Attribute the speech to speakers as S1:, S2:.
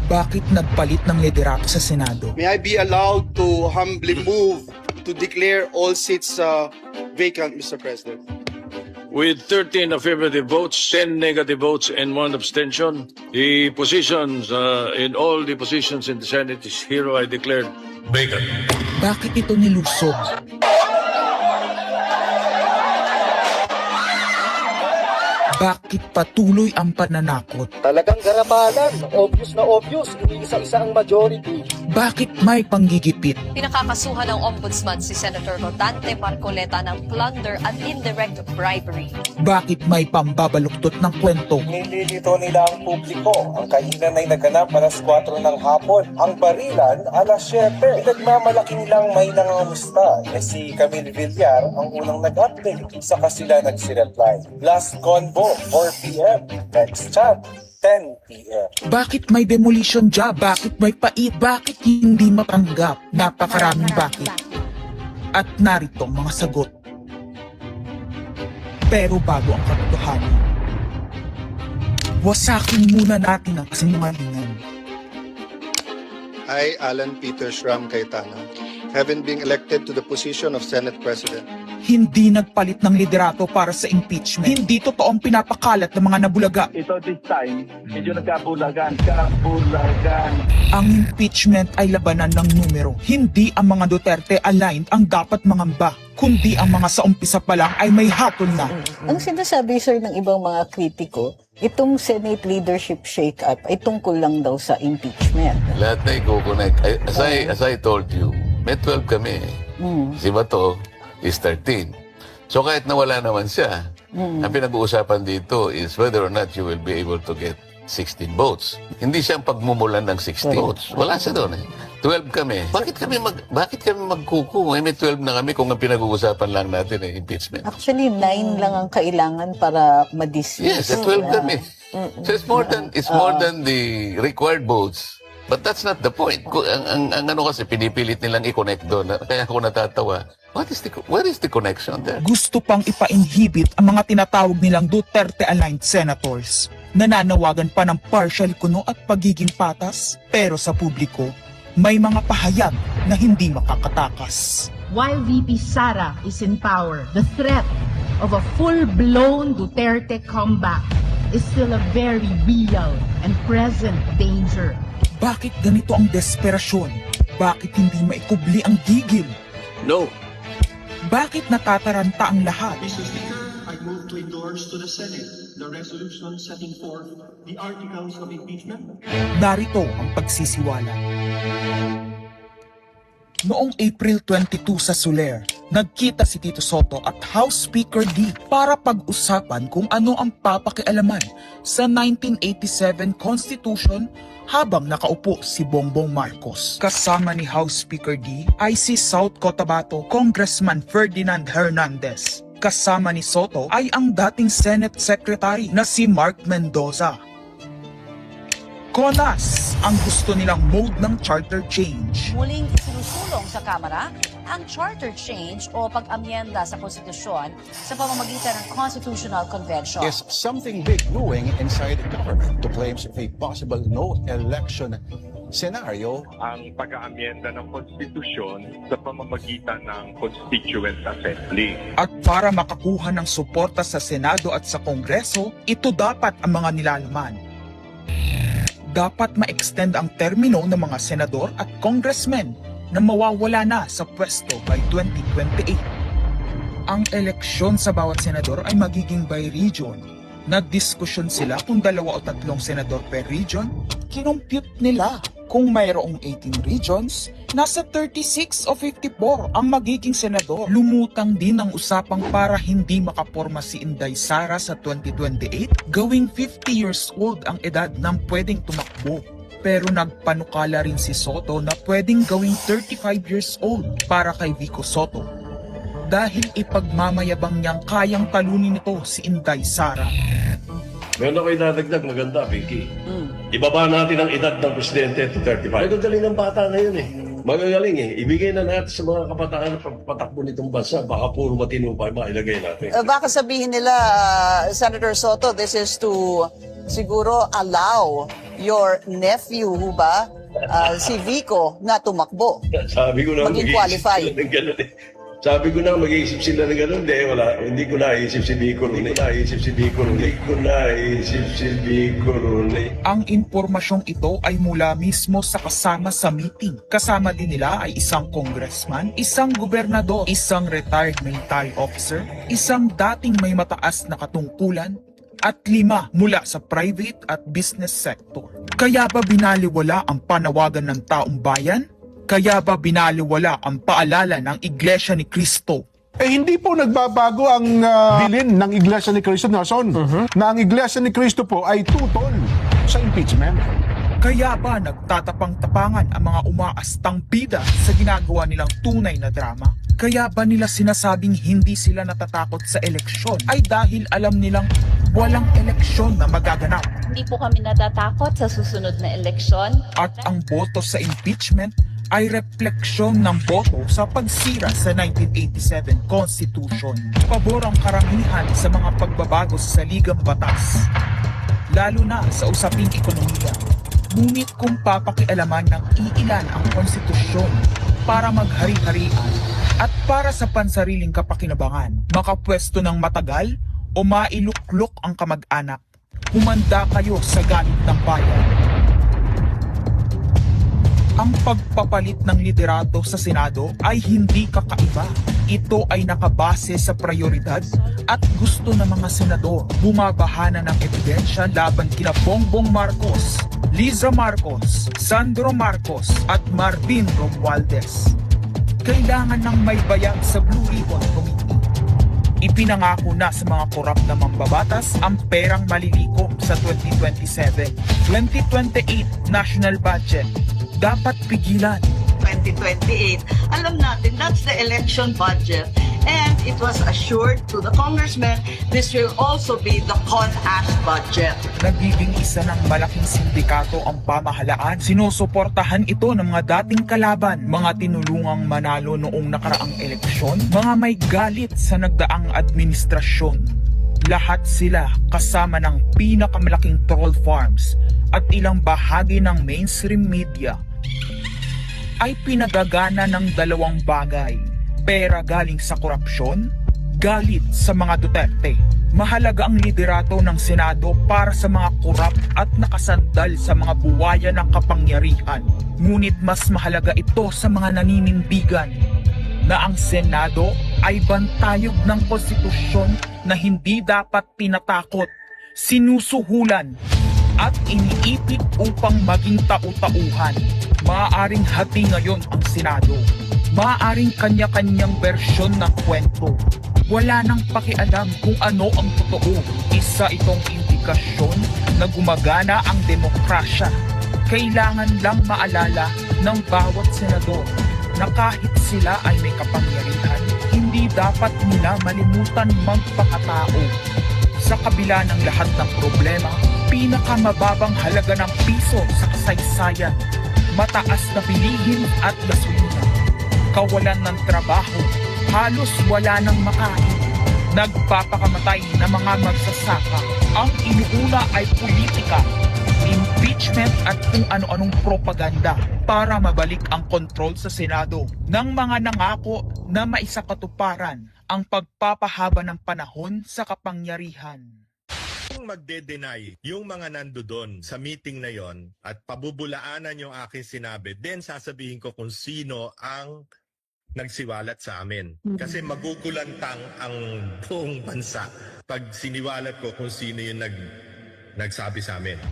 S1: Bakit nagpalit ng liderato sa Senado?
S2: May I be allowed to humbly move to declare all seats vacant, Mr. President?
S3: With 13 affirmative votes, 10 negative votes, and 1 abstention, the positions in all the positions in the Senate is hereby declared vacant.
S1: Bakit ito nilusog? Bakit patuloy ang pananakot?
S4: Talagang garabalan, obvious na obvious, iniisa-isa ang majority.
S1: Bakit may panggigipit?
S5: Pinakakasuhan ng Ombudsman si Senator Rodante Marcoleta ng plunder at indirect bribery.
S1: Bakit may pambabaluktot ng kwento?
S4: Nililito nila ang publiko. Ang kainan ay naganap alas 4 ng hapon. Ang barilan alas 7. Nagmamalaki nilang may nangangamusta. Si Camille Villar ang unang nag-update. Saka sila nag-reply. Last convo, 4 p.m. Next chat, 10 p.m.
S1: Bakit may demolition job? Bakit may pait? Bakit hindi matanggap? Napakaraming bakit. At narito ang mga sagot. Pero bago ang katotohanan, wasakin muna natin ang kasinungalingan.
S2: I, Alan Peter Shram Cayetano, having been elected to the position of Senate President,
S1: Hindi nagpalit ng liderato para sa impeachment. Hindi totoo ang pinapakalat ng mga nabulaga.
S6: Ito this time, medyo nagkabulagan.
S1: Ang impeachment ay labanan ng numero. Hindi ang mga Duterte aligned ang dapat mangamba, kundi ang mga sa umpisa pa lang ay may hatol na.
S7: Ang sinasabi, sir, ng ibang mga kritiko, itong Senate leadership shake-up ay tungkol lang daw sa impeachment.
S8: Lahat na i-connect. As I told you, may 12 kami. Si Bato is 13. So kahit nawala naman siya, ang pinag-uusapan dito is whether or not you will be able to get 16 votes. Hindi siya ang pagmumulan ng 16 votes. Wala siya doon eh. 12 kami. Bakit kami magkuku? May 12 na kami kung ang pinag-uusapan lang natin ay impeachment.
S7: Actually, 9 lang ang kailangan para ma-dismiss.
S8: Yes, 12 kami. So it's more than the required votes. But that's not the point. Ang ano kasi, pinipilit nilang i-connect doon. Kaya ako natatawa. Where is the connection there?
S1: Gusto pang ipa-inhibit ang mga tinatawag nilang Duterte-aligned senators. Nananawagan pa ng partial kuno at pagiging patas. Pero sa publiko, may mga pahayag na hindi makakatakas.
S9: While VP Sara is in power, the threat of a full-blown Duterte comeback is still a very real and present danger.
S1: Bakit ganito ang desperasyon? Bakit hindi maikubli ang gigil?
S3: No.
S1: Bakit natataranta ang lahat?
S10: Mr. Speaker, I move to endorse to the Senate the resolution setting forth the articles of impeachment.
S1: Narito ang pagsisiwala. Noong April 22 sa Soler, nagkita si Tito Soto at House Speaker D para pag-usapan kung ano ang papakialaman sa 1987 Constitution habang nakaupo si Bongbong Marcos. Kasama ni House Speaker D ay si South Cotabato Congressman Ferdinand Hernandez. Kasama ni Soto ay ang dating Senate Secretary na si Mark Mendoza. CONAS ang gusto nilang mode ng charter change.
S5: Muling isinusulong sa Kamara ang charter change o pag-amyenda sa konstitusyon sa pamamagitan ng Constitutional Convention.
S11: Is something big brewing inside the government to claims of a possible no election scenario.
S6: Ang pag-aamyenda ng konstitusyon sa pamamagitan ng Constituent Assembly.
S1: At para makakuha ng suporta sa Senado at sa Kongreso, ito dapat ang mga nilalaman. Dapat ma-extend ang termino ng mga senador at congressmen na mawawala na sa pwesto by 2028. Ang eleksyon sa bawat senador ay magiging by region. Nagdiskusyon sila kung 2 o 3 senador per region. Kinompute nila kung mayroong 18 regions, nasa 36 o 54 ang magiging senador. Lumutang din ang usapang para hindi makaporma si Inday Sara sa 2028, gawing 50 years old ang edad ng pwedeng tumakbo. Pero nagpanukala rin si Soto na pwedeng gawing 35 years old para kay Vico Soto. Dahil ipagmamayabang niyang kayang talunin nito si Inday Sara.
S3: Meron ako idadagdag maganda, Vicky. Ibaba natin ang edad ng presidente to 35. Magagaling ng bata ngayon eh. Magagaling eh. Ibigay na natin sa mga kabataan na patakbo nitong bansa. Baka puro matino pa mailagay natin.
S12: Baka sabihin nila, Senator Soto, this is to siguro allow your nephew, ho ba, si Vico, na tumakbo.
S3: Sabi ko na
S12: Maging
S3: mag-iisip
S12: qualify.
S3: sila ng ganun eh. Sabi ko na mag-iisip sila ng ganun. Hindi ko naisip si Vico ron eh.
S1: Ang impormasyong ito ay mula mismo sa kasama sa meeting. Kasama din nila ay isang congressman, isang gobernador, isang retired military officer, isang dating may mataas na katungkulan, at 5 mula sa private at business sector. Kaya ba binaliwala ang panawagan ng taong bayan? Kaya ba binaliwala ang paalala ng Iglesia ni Cristo?
S13: Hindi po nagbabago ang bilin ng Iglesia ni Cristo, Nelson, na ang Iglesia ni Cristo po ay tutol sa impeachment.
S1: Kaya ba nagtatapang-tapangan ang mga umaastang bida sa ginagawa nilang tunay na drama? Kaya ba nila sinasabing hindi sila natatakot sa eleksyon ay dahil alam nilang walang eleksyon na magaganap?
S14: Hindi po kami natatakot sa susunod na eleksyon.
S1: At ang boto sa impeachment ay refleksyon ng boto sa pagsira sa 1987 Constitution. Pabor ang karamihan sa mga pagbabago sa saligang batas, lalo na sa usaping ekonomiya. Ngunit kung papakialaman ng iilan ang konstitusyon para maghari-harian at para sa pansariling kapakinabangan, makapwesto ng matagal o mailuklok ang kamag-anak, humanda kayo sa galit ng bayan. Ang pagpapalit ng liderato sa Senado ay hindi kakaiba. Ito ay nakabase sa prioridad at gusto ng mga senador. Bumabahana ng ebidensya laban kina Bongbong Marcos, Liza Marcos, Sandro Marcos at Marvin Romualdez. Kailangan ng may bayag sa Blue Ribbon Committee. Ipinangako na sa mga korap na mambabatas ang perang malilikom sa 2027. 2028 national budget. Dapat pigilan.
S12: 2028, alam natin, that's the election budget. And it was assured to the congressman, this will also be the CONAS budget.
S1: Nagiging isa ng malaking sindikato ang pamahalaan. Sinusuportahan ito ng mga dating kalaban, mga tinulungang manalo noong nakaraang eleksyon, mga may galit sa nagdaang administrasyon. Lahat sila kasama ng pinakamalaking troll farms at ilang bahagi ng mainstream media ay pinagagana ng 2 bagay. Pera galing sa korupsyon, galit sa mga Duterte. Mahalaga ang liderato ng Senado para sa mga korap at nakasandal sa mga buwaya ng kapangyarihan. Ngunit mas mahalaga ito sa mga naninindigan na ang Senado ay bantayog ng konstitusyon na hindi dapat tinatakot, sinusuhulan at iniipit upang maging tau-tauhan. Maaaring hati ngayon ang Senado. Maaaring kanya-kanyang bersyon ng kwento. Wala nang pakialam kung ano ang totoo. Isa itong indikasyon na gumagana ang demokrasya. Kailangan lang maalala ng bawat senador na kahit sila ay may kapangyarihan, hindi dapat nila malimutan magpakatao. Sa kabila ng lahat ng problema, pinakamababang halaga ng piso sa kasaysayan, mataas na bilihin at gasolina, kawalan ng trabaho, halos wala nang makain, nagpapakamatay na mga magsasaka. Ang inuuna ay politika, impeachment at kung ano-anong propaganda para mabalik ang kontrol sa Senado ng mga nangako na maisakatuparan ang pagpapahaba ng panahon sa kapangyarihan.
S15: Kung magde-deny yung mga nandoon sa meeting na yon at pabubulaanan yung aking sinabi, then sasabihin ko kung sino ang nagsiwalat sa amin. Kasi magugulantang ang buong bansa pag siniwalat ko kung sino yung nagsabi sa amin.